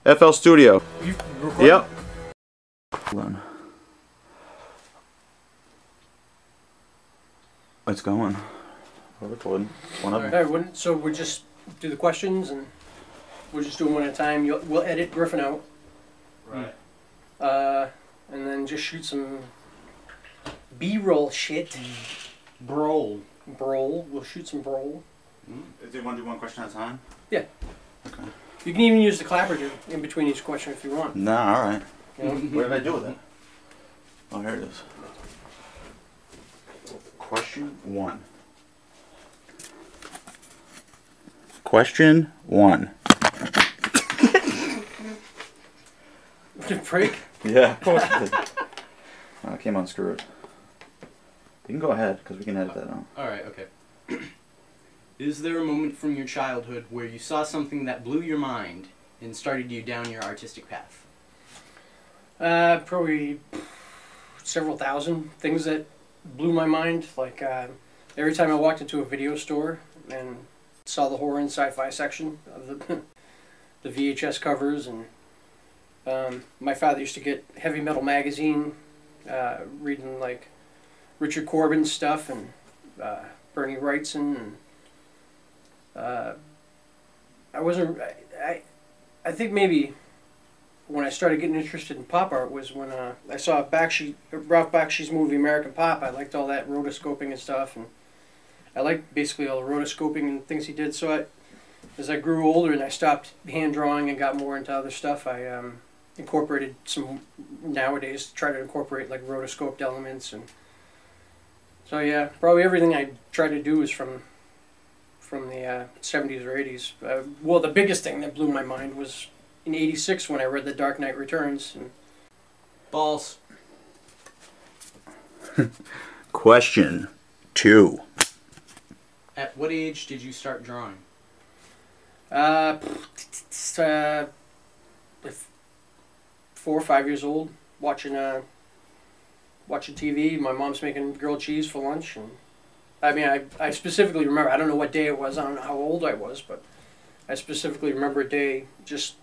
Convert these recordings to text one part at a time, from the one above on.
FL Studio. You recording? Yep. Hold on. It's going. We're recording. One of them. Alright, so we'll just do the questions and we'll just do them one at a time. We'll edit Griffin out. Right. And then just shoot some B-roll shit. Brawl. Brawl. We'll shoot some brawl. Do you want to do one question at a time? Yeah. Okay. You can even use the clapper in between each question if you want. Nah, alright. You know? What did I do with it? Oh, here it is. Question 1. Question 1. Did it break? Yeah, of course it did. I came unscrewed. You can go ahead, because we can edit that out. Alright, okay. Is there a moment from your childhood where you saw something that blew your mind and started you down your artistic path? Probably several thousand things that blew my mind. Like every time I walked into a video store and saw the horror and sci-fi section of the VHS covers, and my father used to get Heavy Metal magazine, reading like Richard Corbin's stuff and Bernie Wrightson, and I think maybe when I started getting interested in pop art was when I saw Ralph Bakshi's movie American Pop. I liked all that rotoscoping and stuff, and I liked basically all the rotoscoping and things he did. So as I grew older and I stopped hand drawing and got more into other stuff, I incorporated some, nowadays try to incorporate like rotoscoped elements. And so yeah, probably everything I try to do is from the 70s or 80s. Well, the biggest thing that blew my mind was in '86 when I read The Dark Knight Returns. And Balls. Question 2. At what age did you start drawing? 4 or 5 years old, watching TV. My mom's making grilled cheese for lunch, and I mean, I specifically remember, I don't know what day it was, I don't know how old I was, but I specifically remember a day just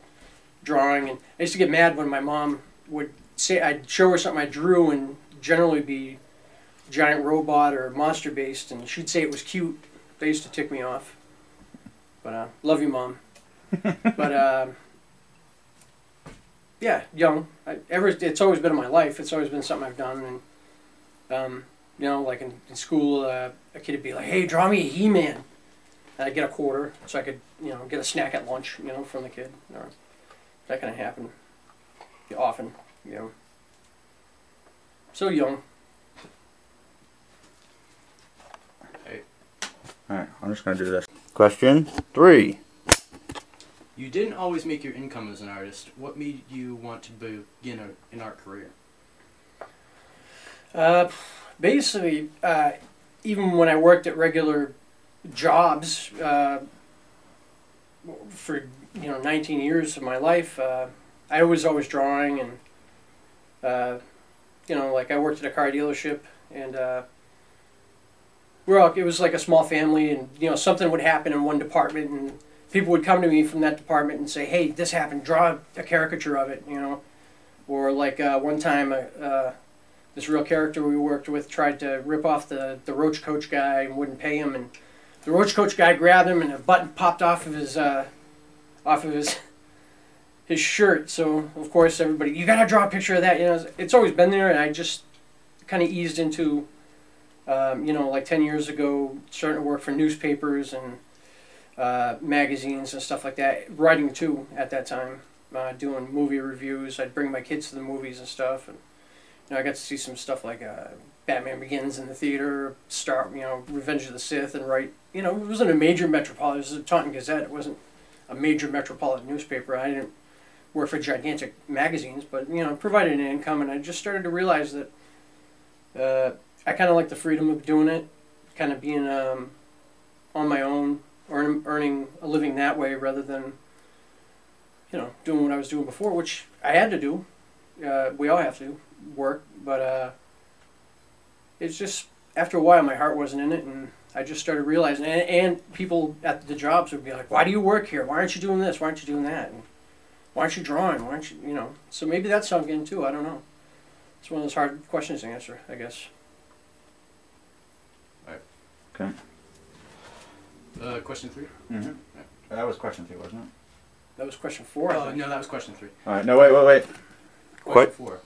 drawing. And I used to get mad when my mom would say, I'd show her something I drew, and generally be giant robot or monster based, and she'd say it was cute. They used to tick me off. But love you, Mom. But yeah, young. It's always been in my life. It's always been something I've done. And you know, like in school, a kid would be like, "Hey, draw me a He-Man," and I'd get a quarter so I could, you know, get a snack at lunch, you know, from the kid. Or that kind of happened often, you know. So young. Okay. Alright, I'm just going to do this. Question 3. You didn't always make your income as an artist. What made you want to begin an art career? Basically, even when I worked at regular jobs for 19 years of my life, I was always drawing, and like I worked at a car dealership, and it was like a small family, and something would happen in one department, and people would come to me from that department and say, "Hey, this happened. Draw a caricature of it," Or like one time, this real character we worked with tried to rip off the Roach Coach guy and wouldn't pay him, and the Roach Coach guy grabbed him, and a button popped off of his shirt. So of course everybody, "You gotta draw a picture of that." It's always been there, and I just kind of eased into, like 10 years ago, starting to work for newspapers and magazines and stuff like that, writing too at that time, doing movie reviews. I'd bring my kids to the movies and stuff, and I got to see some stuff like Batman Begins in the theater, Revenge of the Sith, and write. It wasn't a major metropolitan. It was a Taunton Gazette. It wasn't a major metropolitan newspaper. I didn't work for gigantic magazines, but provided an income, and I just started to realize that I kind of like the freedom of doing it, kind of being on my own, earning a living that way rather than doing what I was doing before, which I had to do. We all have to work, but it's just after a while my heart wasn't in it, and I just started realizing, and people at the jobs would be like, "Why do you work here? Why aren't you doing this? Why aren't you doing that? And why aren't you drawing? Why aren't you, you know? So maybe that's sunk in too. I don't know. It's one of those hard questions to answer, I guess. Okay. Question 3? Mm-hmm. That was question 3, wasn't it? That was question 4. Oh, no, that was question 3. All right. No, wait.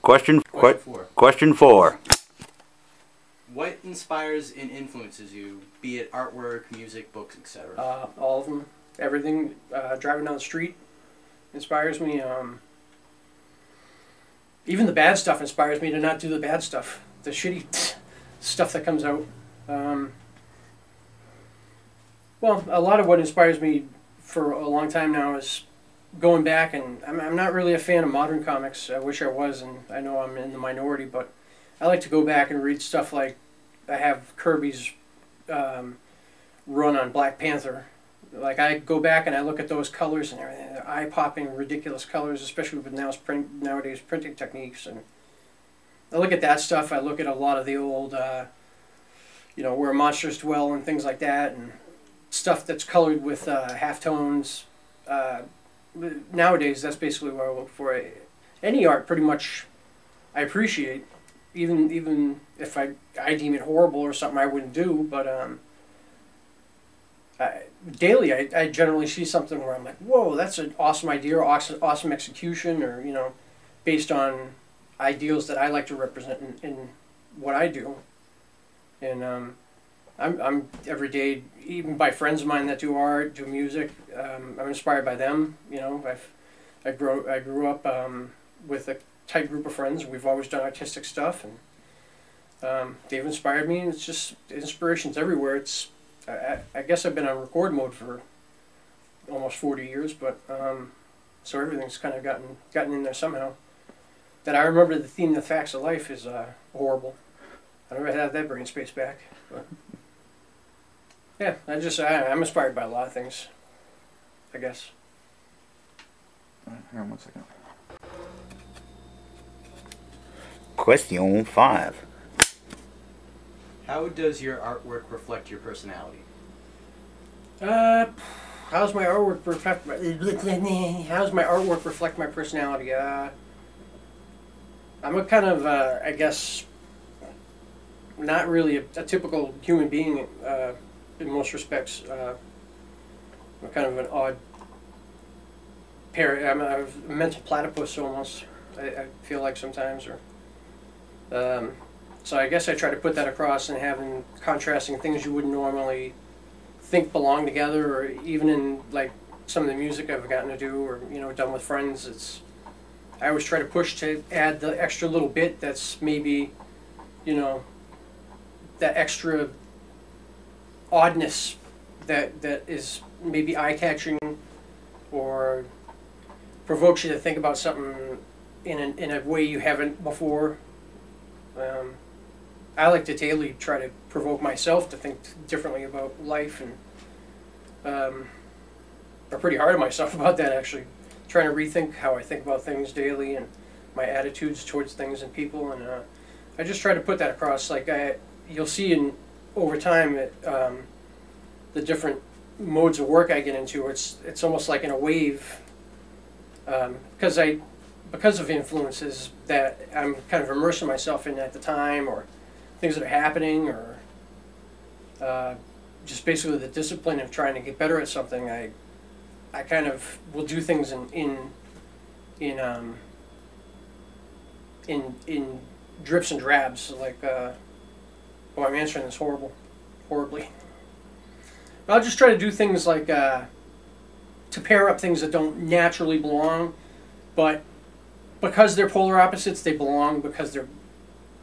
Question 4. Question 4. What inspires and influences you, be it artwork, music, books, etc.? All of them. Everything. Driving down the street inspires me. Even the bad stuff inspires me to not do the bad stuff. The shitty stuff that comes out. Well, a lot of what inspires me for a long time now is going back, and I'm not really a fan of modern comics. I wish I was, and I know I'm in the minority, but I like to go back and read stuff like I have Kirby's run on Black Panther. Like, I go back and I look at those colors and everything. They're eye-popping, ridiculous colors, especially with nowadays printing techniques. And I look at that stuff. I look at a lot of the old, you know, Where Monsters Dwell and things like that, and stuff that's colored with halftones. Nowadays, that's basically what I look for. Any art, pretty much, I appreciate, even if I deem it horrible or something I wouldn't do. But daily, I generally see something where I'm like, whoa, that's an awesome idea, or awesome execution, or, you know, based on ideals that I like to represent in what I do. And I'm every day, even by friends of mine that do art, do music, I'm inspired by them. You know, I grew up with a tight group of friends. We've always done artistic stuff, and they've inspired me. And it's just, inspiration's everywhere. It's I guess I've been on record mode for almost 40 years, but so everything's kind of gotten in there somehow. That I remember the theme, The Facts of Life, is horrible. I never had that brain space back, but yeah, I'm inspired by a lot of things, I guess. Hang on 1 second. Question 5. How does your artwork reflect your personality? How's my artwork reflect my personality? I'm a kind of, I guess, not really a typical human being in most respects. I'm kind of an odd pair. I'm a mental platypus almost, I feel like sometimes. Or so I guess I try to put that across and having contrasting things you wouldn't normally think belong together, or even in like some of the music I've gotten to do, or, you know, done with friends. I always try to push to add the extra little bit that's maybe, you know, that extra oddness that is maybe eye-catching or provokes you to think about something in a way you haven't before. I like to daily try to provoke myself to think differently about life, and I'm pretty hard on myself about that, actually. Trying to rethink how I think about things daily and my attitudes towards things and people, and I just try to put that across. Like, you'll see over time the different modes of work I get into. It's almost like in a wave, because of influences that I'm kind of immersing myself in at the time, or things that are happening, or just basically the discipline of trying to get better at something. I kind of will do things in drips and drabs. Like, oh, I'm answering this horribly. But I'll just try to do things like to pair up things that don't naturally belong, but because they're polar opposites, they belong because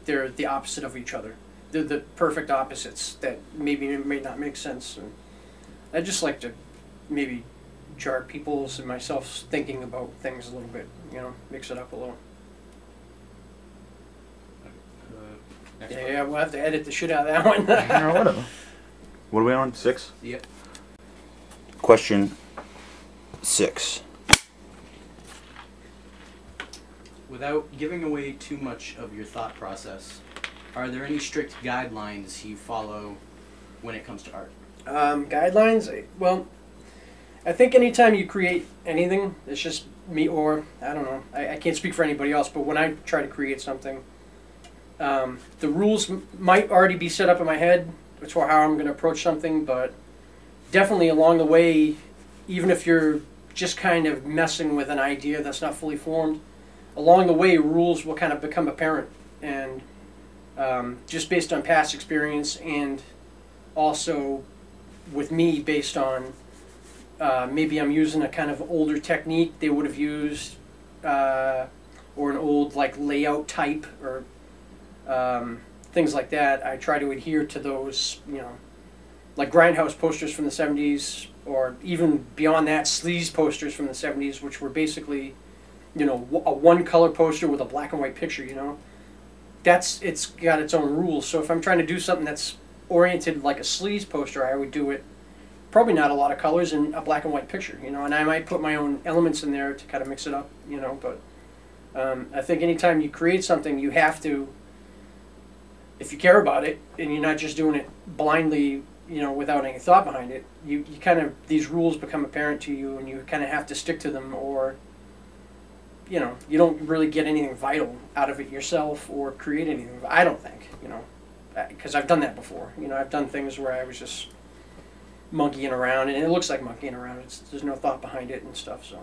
they're the opposite of each other. They're the perfect opposites that maybe may not make sense. And I just like to maybe jar people's and myself thinking about things a little bit, you know, mix it up a little. Yeah, we'll have to edit the shit out of that one. No, whatever. What are we on? 6? Yep. Question 6. Without giving away too much of your thought process, are there any strict guidelines you follow when it comes to art? Guidelines? Well, I think anytime you create anything, it's just me, or I don't know, I can't speak for anybody else, but when I try to create something, the rules might already be set up in my head for how I'm going to approach something, but definitely along the way, even if you're just kind of messing with an idea that's not fully formed, along the way rules will kind of become apparent, and just based on past experience, and also with me based on maybe I'm using a kind of older technique they would have used, or an old like layout type, or things like that. I try to adhere to those, you know, like grindhouse posters from the 70s, or even beyond that, sleaze posters from the 70s, which were basically, you know, a one-color poster with a black and white picture, you know. It's got its own rules. So if I'm trying to do something that's oriented like a sleaze poster, I would do it probably not a lot of colors and a black and white picture, you know, and I might put my own elements in there to kind of mix it up, you know, but I think anytime you create something, you have to, if you care about it, and you're not just doing it blindly, you know, without any thought behind it, you kind of, these rules become apparent to you, and you kind of have to stick to them, or, you know, you don't really get anything vital out of it yourself, or create anything, I don't think, you know, because I've done that before, you know, I've done things where I was just monkeying around, and it looks like monkeying around, there's no thought behind it and stuff, so.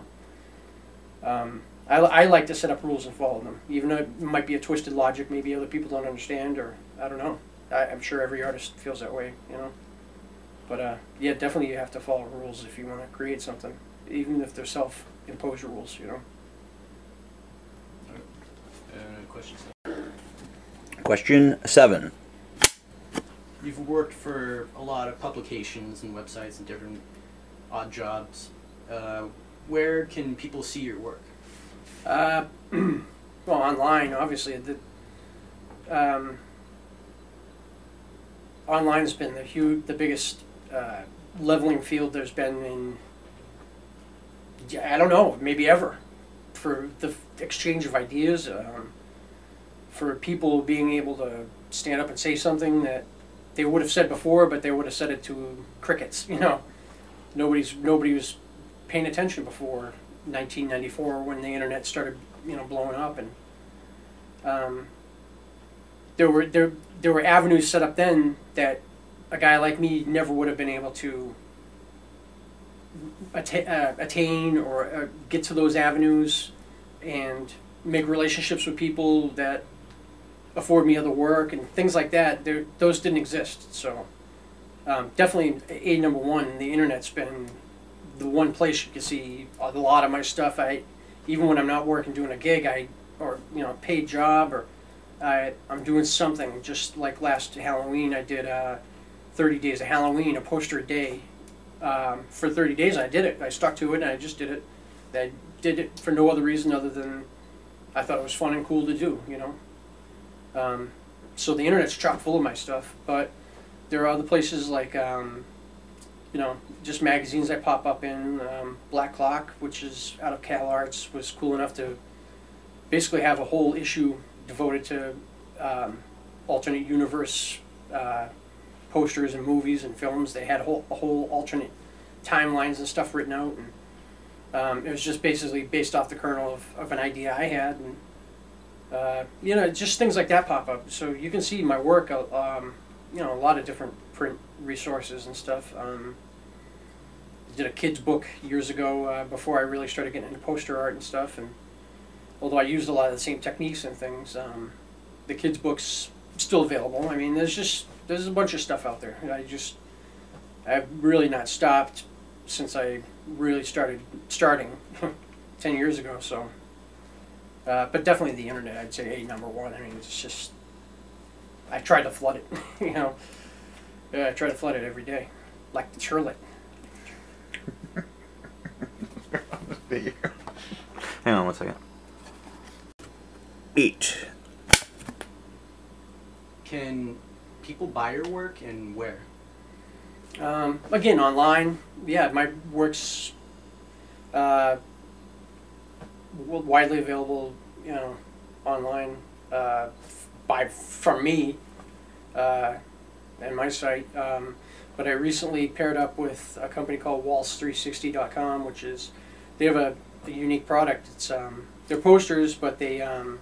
I like to set up rules and follow them, even though it might be a twisted logic, maybe other people don't understand, or I don't know. I'm sure every artist feels that way, you know. But yeah, definitely you have to follow rules if you want to create something, even if they're self-imposed rules, you know. Question 7. Question 7. You've worked for a lot of publications and websites and different odd jobs. Where can people see your work? Well, online, obviously. Online's been the biggest leveling field there's been in, I don't know, maybe ever, for the exchange of ideas, for people being able to stand up and say something that they would have said before, but they would have said it to crickets, you know. Nobody was paying attention before 1994 when the internet started, you know, blowing up, and there were avenues set up then that a guy like me never would have been able to attain, or get to those avenues and make relationships with people that afford me other work and things like that. Those didn't exist. So definitely number one, the internet's been the one place you can see a lot of my stuff. Even when I'm not working doing a gig, or you know, a paid job, or I'm doing something. Just like last Halloween, I did 30 days of Halloween, a poster a day. For 30 days, I did it. I stuck to it, and I just did it. I did it for no other reason other than I thought it was fun and cool to do, you know. So the internet's chock full of my stuff, but there are other places like, you know, just magazines I pop up in. Black Clock, which is out of Cal Arts, was cool enough to basically have a whole issue devoted to alternate universe posters and movies and films. They had a whole alternate timelines and stuff written out, and it was just basically based off the kernel of an idea I had, and you know, just things like that pop up. So you can see my work, you know, a lot of different print resources and stuff. Did a kid's book years ago before I really started getting into poster art and stuff, and although I used a lot of the same techniques and things, the kids' book's still available. I mean, there's a bunch of stuff out there. I've really not stopped since I really starting 10 years ago. So, but definitely the internet, I'd say number one. I mean, it's just, I try to flood it, you know. I try to flood it every day, like the Churlet. Hang on one second. 8. Can people buy your work, and where? Again, online. Yeah, my work's widely available, you know, online from me and my site. But I recently paired up with a company called Waltz360.com, which is, they have a a unique product. It's they're posters, but they're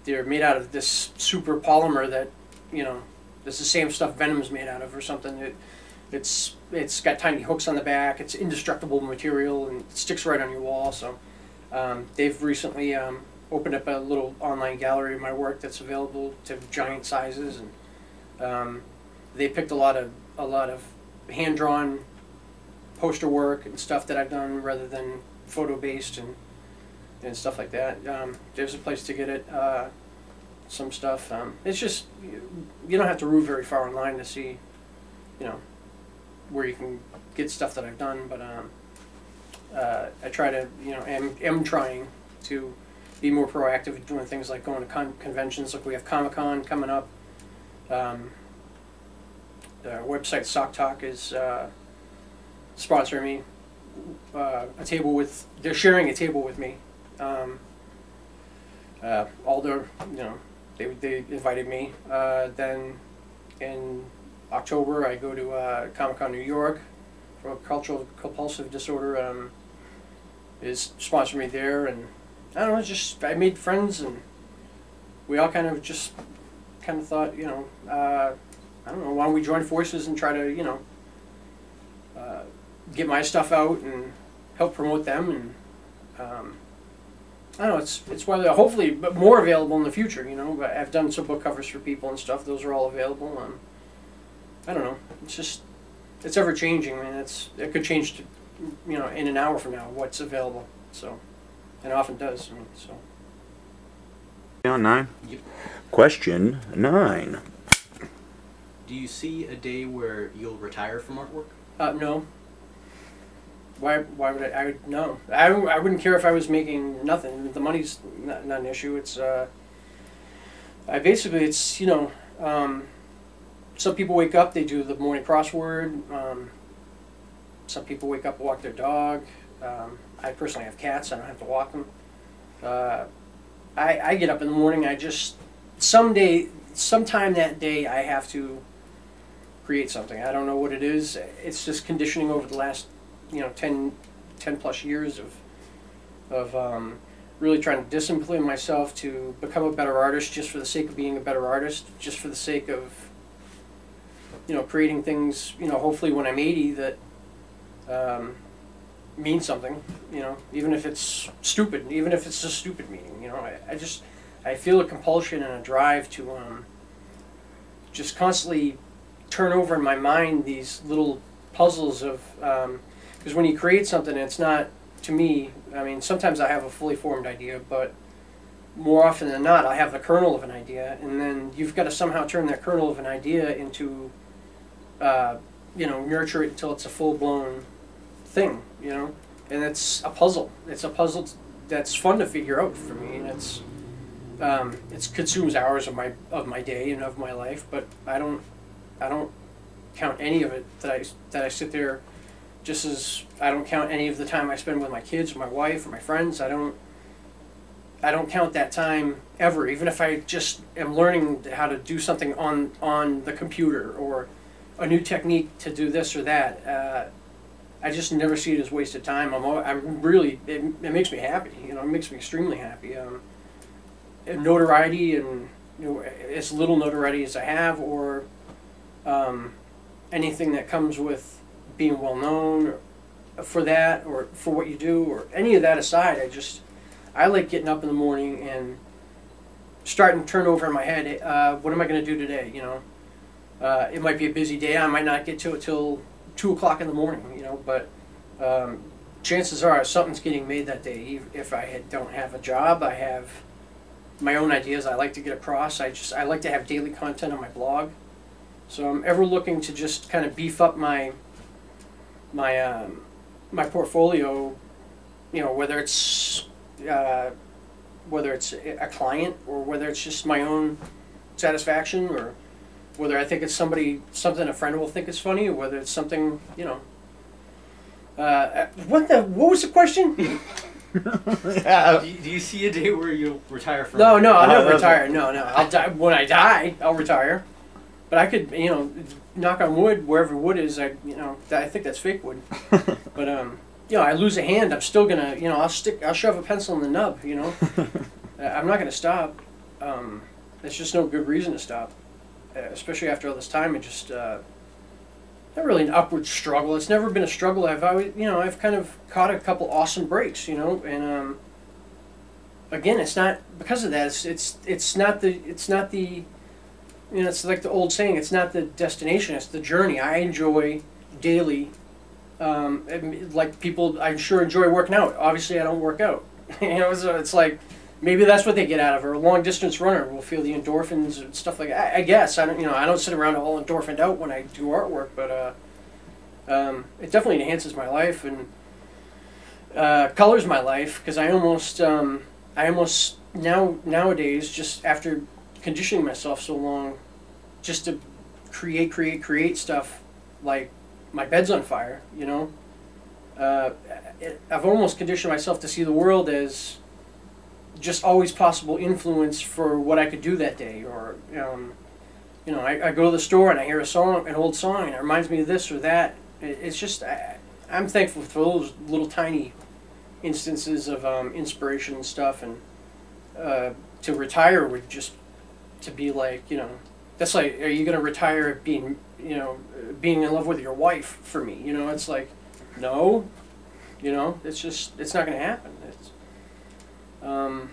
made out of this super polymer that, you know, it's the same stuff Venom's made out of or something. It's got tiny hooks on the back. It's indestructible material and it sticks right on your wall. So they've recently opened up a little online gallery of my work that's available to giant sizes, and they picked a lot of hand drawn poster work and stuff that I've done rather than photo based and stuff like that. There's a place to get it. Some stuff. It's just you don't have to root very far online to see, you know, where you can get stuff that I've done. But I try to, you know, am trying to be more proactive at doing things like going to conventions. Like we have Comic-Con coming up. The website Sock Talk is sponsoring me a table with. They're sharing a table with me. All their, you know, they invited me. Then in October I go to Comic-Con New York for cultural compulsive disorder. Is sponsoring me there, and I don't know. Just I made friends, and we all kind of thought, you know, I don't know, why don't we join forces and try to, you know, get my stuff out and help promote them, and I don't know, it's why they're hopefully more available in the future, you know. But I've done some book covers for people and stuff. Those are all available. I don't know. It's just, it's ever changing, man. It could change to, you know, in an hour from now what's available. So, and it often does. I mean, so. On 9. Yep. Question 9. Do you see a day where you'll retire from artwork? No. Why would I would no. I wouldn't care if I was making nothing. The money's not an issue. It's it's, you know, some people wake up, they do the morning crossword. Some people wake up and walk their dog. I personally have cats. I don't have to walk them. I get up in the morning. I just sometime that day I have to create something. I don't know what it is. It's just conditioning over the last, you know, 10 plus years of really trying to discipline myself to become a better artist, just for the sake of being a better artist, just for the sake of, you know, creating things, you know, hopefully when I'm 80 that mean something, you know, even if it's stupid, even if it's a stupid meaning, you know. I feel a compulsion and a drive to just constantly turn over in my mind these little puzzles of, because when you create something, it's not, to me, I mean, sometimes I have a fully formed idea, but more often than not, I have the kernel of an idea, and then you've got to somehow turn that kernel of an idea into, you know, nurture it until it's a full-blown thing, you know, and it's a puzzle. It's a puzzle that's fun to figure out for me, and it consumes hours of my day and of my life, but I don't count any of it that I sit there. Just as I don't count any of the time I spend with my kids, or my wife, or my friends. I don't count that time ever, even if I just am learning how to do something on the computer, or a new technique to do this or that. I just never see it as wasted time. I'm really, it makes me happy. You know, it makes me extremely happy. And notoriety, and, you know, as little notoriety as I have, or anything that comes with being well known for that, or for what you do, or any of that aside, I like getting up in the morning and starting to turn over in my head, what am I going to do today, you know? It might be a busy day, I might not get to it till 2 o'clock in the morning, you know, but chances are something's getting made that day. If I don't have a job, I have my own ideas I like to get across. I like to have daily content on my blog, so I'm ever looking to just kind of beef up my portfolio, you know, whether it's a client, or whether it's just my own satisfaction, or whether I think it's something a friend will think is funny, or whether it's something, you know. What was the question? Yeah. Do you see a day where you'll retire from? No, I'll never retire. No, I'll die when I die. I'll retire. But I could, you know, knock on wood, wherever wood is. I think that's fake wood. But you know, I lose a hand, I'm still gonna, you know, I'll shove a pencil in the nub, you know. I'm not gonna stop. There's just no good reason to stop, especially after all this time. It just not really an upward struggle. It's never been a struggle. I've always, you know, I've kind of caught a couple awesome breaks, you know, and again, it's not because of that. It's not the you know, it's like the old saying. It's not the destination. It's the journey. I enjoy daily. Like people, I sure enjoy working out. Obviously, I don't work out. You know, so it's like maybe that's what they get out of it. Or a long distance runner will feel the endorphins and stuff like that. I guess I don't. You know, I don't sit around all endorphined out when I do artwork, but it definitely enhances my life and colors my life because I almost nowadays just after conditioning myself so long, just to create stuff like. My bed's on fire, you know. I've almost conditioned myself to see the world as just always possible influence for what I could do that day. Or, you know, I go to the store and I hear an old song, and it reminds me of this or that. It's just, I'm thankful for those little tiny instances of inspiration and stuff. And to retire would just to be like, you know, that's like, are you going to retire being, you know, being in love with your wife for me? You know, it's like, no, you know, it's just, it's not going to happen. It's, I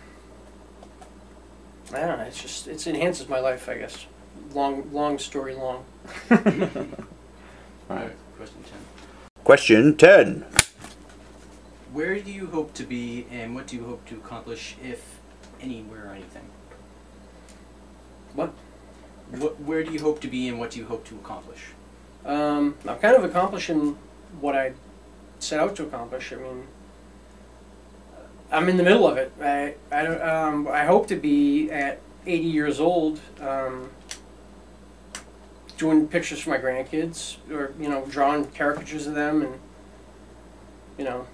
don't know, it's just, it enhances my life, I guess. Long story long. All right. Question 10. Question 10. Where do you hope to be, and what do you hope to accomplish, if anywhere or anything? What? Where do you hope to be, and what do you hope to accomplish? I'm kind of accomplishing what I set out to accomplish. I mean, I'm in the middle of it. I hope to be at 80 years old, doing pictures for my grandkids, or you know, drawing caricatures of them, and you know,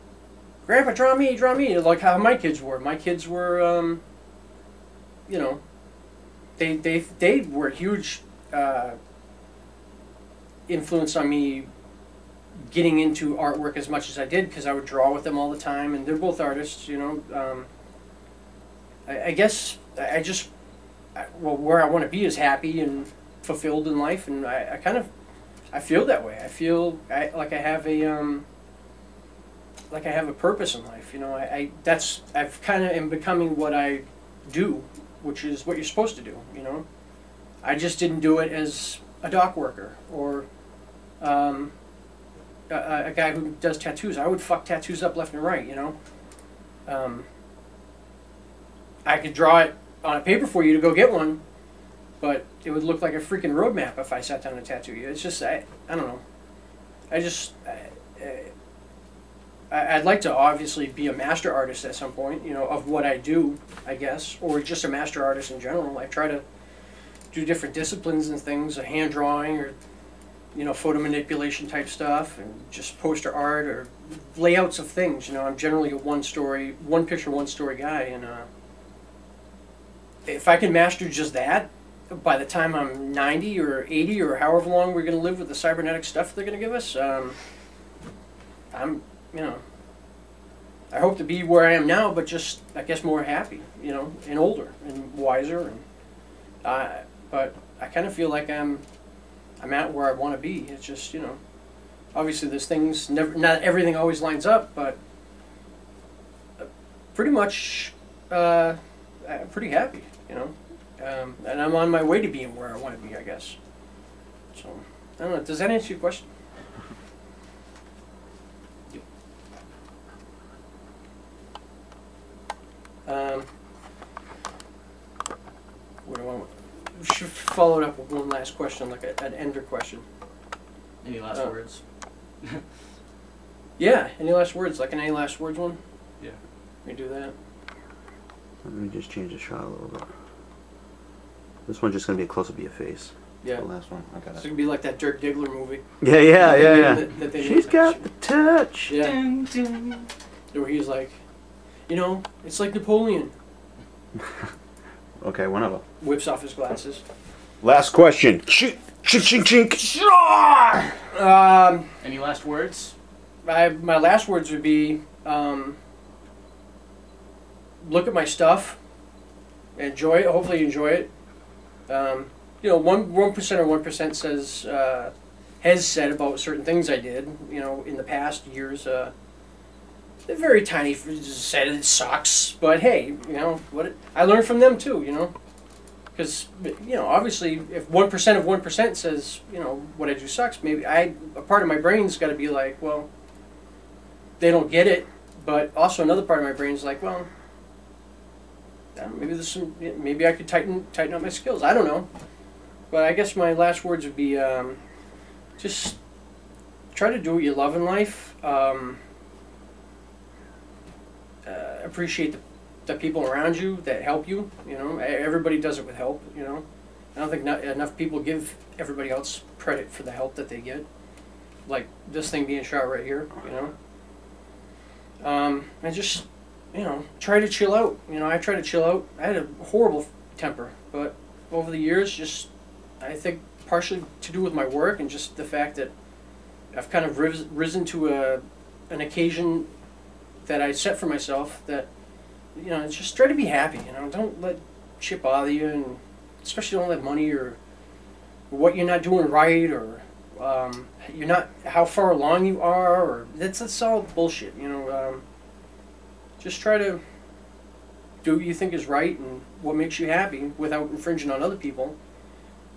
Grandpa, draw me, like how my kids were. My kids were, you know. They were a huge influence on me getting into artwork as much as I did because I would draw with them all the time, and they're both artists, you know. I guess well, where I want to be is happy and fulfilled in life, and I feel that way. I feel like I have a purpose in life, you know. I've kind of am becoming what I do, which is what you're supposed to do, you know. I just didn't do it as a dock worker or a guy who does tattoos. I would fuck tattoos up left and right, you know. I could draw it on a paper for you to go get one, but it would look like a freaking roadmap if I sat down and tattoo you. It's just, I don't know. I'd like to obviously be a master artist at some point, you know, of what I do, I guess, or just a master artist in general. I try to do different disciplines and things, hand drawing or, you know, photo manipulation type stuff, and just poster art or layouts of things. You know, I'm generally a one picture, one story guy, and if I can master just that, by the time I'm 90 or 80 or however long we're going to live with the cybernetic stuff they're going to give us, you know, I hope to be where I am now, but just, I guess, more happy, you know, and older and wiser, and but I kind of feel like I'm at where I want to be. It's just, you know, obviously there's things, not everything always lines up, but pretty much I'm pretty happy, you know, and I'm on my way to being where I want to be, I guess. So, I don't know, does that answer your question? What do I want? We should follow it up with one last question, like an ender question. Any last words? Yeah, any last words? Like an any last words one? Yeah. We do that. Let me just change the shot a little bit. This one's just going to be a close-up of your face. Yeah. The last one. I got It's it. going to be like that Dirk Diggler movie. Yeah. That She's got the touch. Yeah. Ding, ding. Where he's like, you know, it's like Napoleon. Okay, whenever. Whips off his glasses. Last question. Chink, chink, chink, chink. Any last words? my last words would be, look at my stuff, enjoy it. Hopefully, you enjoy it. You know, 1% or 1% says has said about certain things I did. You know, in the past years, they're very tiny. Said it sucks, but hey, you know what? I learned from them too. You know, because you know, obviously, if 1% of 1% says you know what I do sucks, maybe a part of my brain's got to be like, well, they don't get it, but also another part of my brain's like, well, maybe there's some, maybe I could tighten up my skills. I don't know, but I guess my last words would be just try to do what you love in life. Appreciate the people around you that help you. You know, everybody does it with help. You know, I don't think enough people give everybody else credit for the help that they get. Like this thing being shot right here. You know. And just, you know, try to chill out. You know, I try to chill out. I had a horrible temper, but over the years, just, I think partially to do with my work and just the fact that I've kind of risen to an occasion that I set for myself that, you know, just try to be happy. You know, don't let shit bother you, and especially don't let money or what you're not doing right or you're not how far along you are, or that's all bullshit. You know, just try to do what you think is right and what makes you happy without infringing on other people,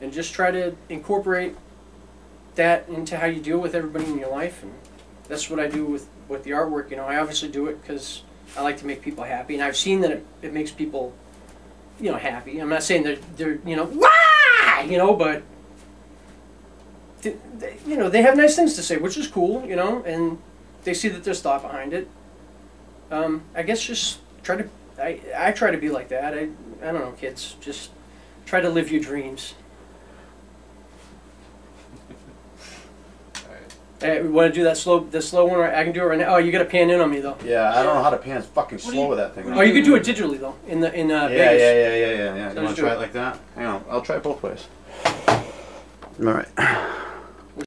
and just try to incorporate that into how you deal with everybody in your life. And that's what I do with the artwork. You know, I obviously do it because I like to make people happy, and I've seen that it makes people, you know, happy. I'm not saying they're you know, wah, you know, but you know, they have nice things to say, which is cool, you know, and they see that there's thought behind it. I guess just try to, I try to be like that. I don't know, kids, just try to live your dreams. Hey, we want to do the slow one? I can do it right now. Oh, you got to pan in on me though. Yeah, I don't know how to pan fucking slow with that thing. Oh, you could do it digitally though. In Vegas. Yeah. So You want to try it like that? Hang on, I'll try it both ways. All right.